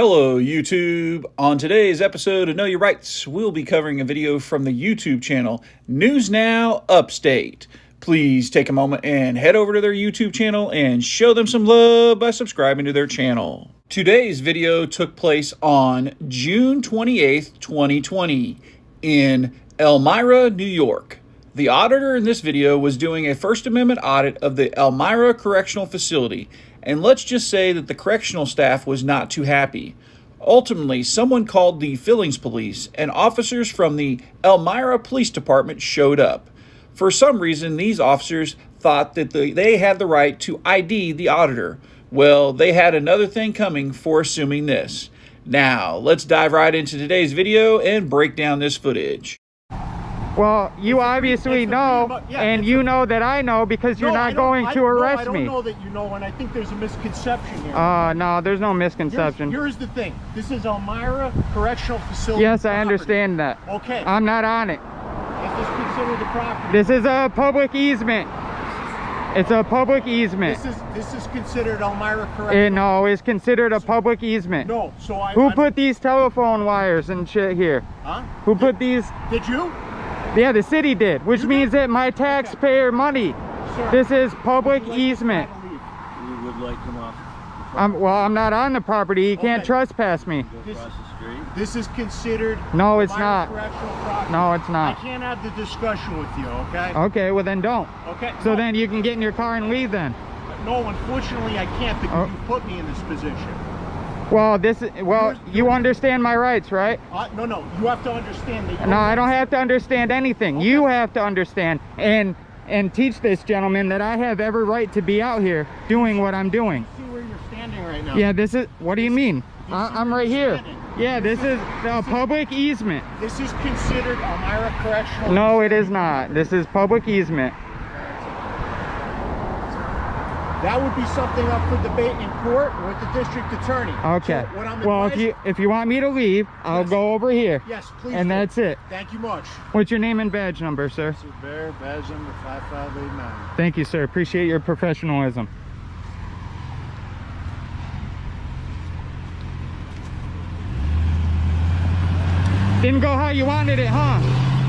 Hello YouTube! On today's episode of Know Your Rights, we'll be covering a video from the YouTube channel News Now Upstate. Please take a moment and head over to their YouTube channel and show them some love by subscribing to their channel. Today's video took place on June 28th, 2020 in Elmira, New York. The auditor in this video was doing a First Amendment audit of the Elmira Correctional Facility, and let's just say that the correctional staff was not too happy. Ultimately, someone called the Fillings Police, and officers from the Elmira Police Department showed up. For some reason, these officers thought that they had the right to ID the auditor. Well, they had another thing coming for assuming this. Now, let's dive right into today's video and break down this footage. Well, you obviously know, and you know that I know because you're not going to arrest me. I don't know that you know, and I think there's a misconception here. No, there's no misconception. Here's the thing. This is Elmira Correctional Facility. Yes, I property. Understand that. Okay. I'm not on it. Is this considered a property? This is a public easement. It's a public easement. This is considered Elmira Correctional. No, it's considered a public easement. No, so Who put these telephone wires and shit here? Huh? Who put these? Did you? Yeah, the city did, which means that my taxpayer money. Sir, this is public easement. You would like him off the property? Well, I'm not on the property. You can't trespass me. Go across the street? This is considered No, it's Elmira not. Correctional property. No, it's I not. can't have the discussion with you, okay? Okay, well then don't. Okay. So no, then you can get in your car and leave then. No, unfortunately I can't because you put me in this position. Well, you understand my rights, right? No, you have to understand that. No, I don't have to understand anything. Okay. You have to understand and teach this gentleman that I have every right to be out here doing what I'm doing. See where you're standing right now. Yeah, this is, what do you mean? I'm right here. Yeah, this is a public easement. This is considered Elmira Correctional. No, it is not. This is public easement. That would be something up for debate in court with the district attorney. Okay. So well, if you want me to leave, I'll go over here. Yes, please. And that's it. Thank you much. What's your name and badge number, sir? Mr. Bear, badge number 5589. Thank you, sir. Appreciate your professionalism. Didn't go how you wanted it, huh?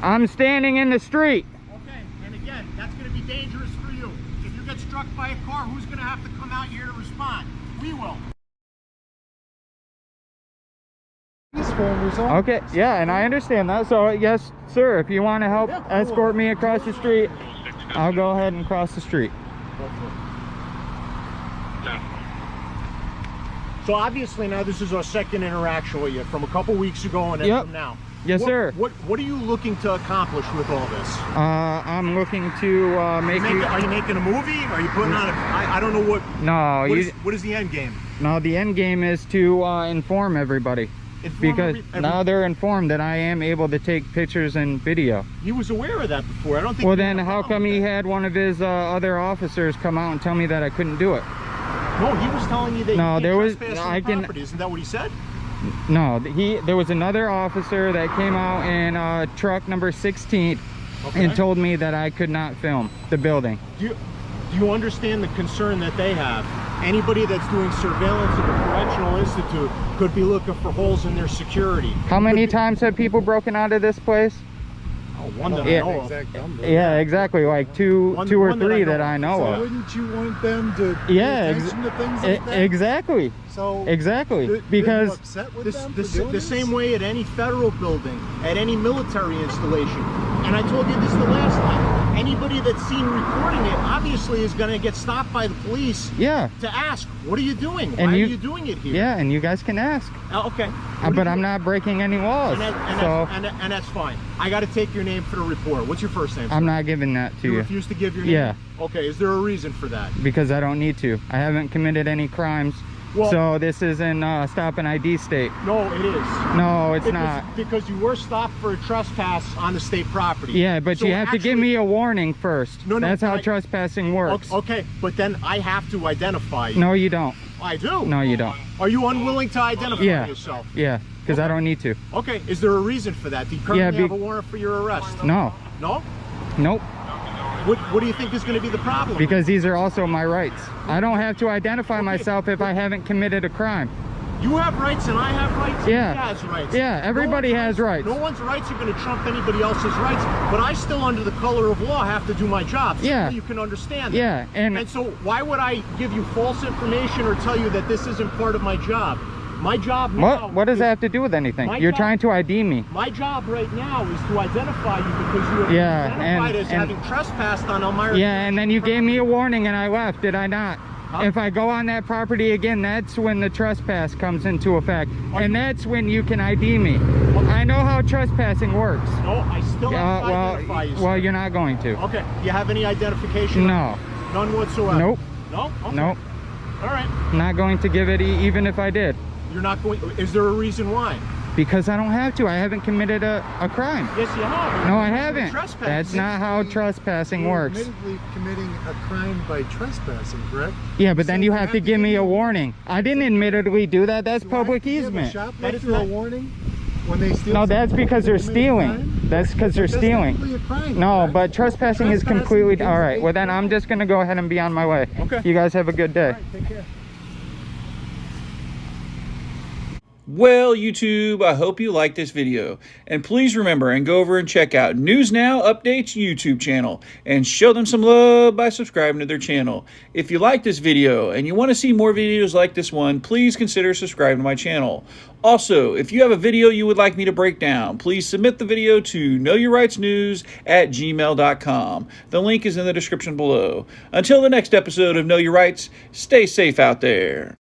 I'm standing in the street. Okay, and again, that's going to be dangerous for you. If you get struck by a car, who's going to have to come out here to respond? We will. Okay, yeah, and I understand that. So yes, sir, if you want to help escort me across the street, I'll go ahead and cross the street. So obviously now this is our second interaction with you from a couple weeks ago and then from now. Yes, sir. What are you looking to accomplish with all this? I'm looking to make you... Are you making a movie? Are you putting on a... I don't know what... No. What is the end game? No, the end game is to inform everybody. because now they're informed that I am able to take pictures and video. He was aware of that before. I don't think. Well, then how come he had one of his other officers come out and tell me that I couldn't do it? No, he was telling you that No, you there was. trespass on the property. Isn't that what he said? No, there was another officer that came out in truck number 16 and told me that I could not film the building. Do you understand the concern that they have? Anybody that's doing surveillance at the Correctional Institute could be looking for holes in their security. How many times have people broken out of this place? Oh, one that I know of. Yeah, exactly, like two or three that I know So of. wouldn't you want them to pay attention to things like that? Exactly. So exactly, because upset with them for the doing this? same way at any federal building, at any military installation. And I told you this the last time. Anybody that's seen recording it obviously is going to get stopped by the police. Yeah. To ask, what are you doing? And Why are you doing it here? Yeah, and you guys can ask. Okay. But I'm not breaking any laws. And that's fine. I got to take your name for the report. What's your first name? I'm not giving that to you. You refuse to give your name? Yeah. Okay, is there a reason for that? Because I don't need to. I haven't committed any crimes. Well, so this isn't stop and ID state. No, it is. No, it's not. Because you were stopped for a trespass on the state property. Yeah, but so you have to give me a warning first. No, that's how trespassing works. Okay, but then I have to identify you. No, you don't. I do. No, you don't. Are you unwilling to identify yourself? Yeah, because I don't need to. Okay, is there a reason for that? Do you currently have a warrant for your arrest? No. No? Nope. What do you think is going to be the problem? Because these are also my rights. I don't have to identify myself if I haven't committed a crime. You have rights and I have rights. Yeah. He has rights. Yeah, everybody has rights. No one's rights are going to trump anybody else's rights, but I still, under the color of law, have to do my job. So yeah. You can understand that. Yeah. And so why would I give you false information or tell you that this isn't part of my job? My job now... What does that have to do with anything? You're trying to ID me. My job right now is to identify you because you have identified as having trespassed on Elmira. Yeah, and then you gave me a warning and I left, did I not? Huh? If I go on that property again, that's when the trespass comes into effect. And that's when you can ID me. Okay. I know how trespassing works. No, I still have to identify you, sir. Well, you're not going to. Okay. Do you have any identification? No. None whatsoever? Nope. No? Okay. Nope. All right. I'm not going to give it even if I did. You're not going... Is there a reason why? Because I don't have to. I haven't committed a crime. Yes, you have. No, I haven't. That's not how trespassing works. You're admittedly committing a crime by trespassing, correct? Yeah, but then you have to give me a warning. I didn't admittedly do that. That's public easement. That is a warning when they steal. No, that's because they're stealing. That's because they're stealing. No, but trespassing is completely... All right, well then I'm just going to go ahead and be on my way. Okay. You guys have a good day. All right, take care. Well, YouTube, I hope you liked this video. And please remember and go over and check out News Now Updates YouTube channel and show them some love by subscribing to their channel. If you like this video and you want to see more videos like this one, please consider subscribing to my channel. Also, if you have a video you would like me to break down, please submit the video to knowyourrightsnews@gmail.com. The link is in the description below. Until the next episode of Know Your Rights, stay safe out there.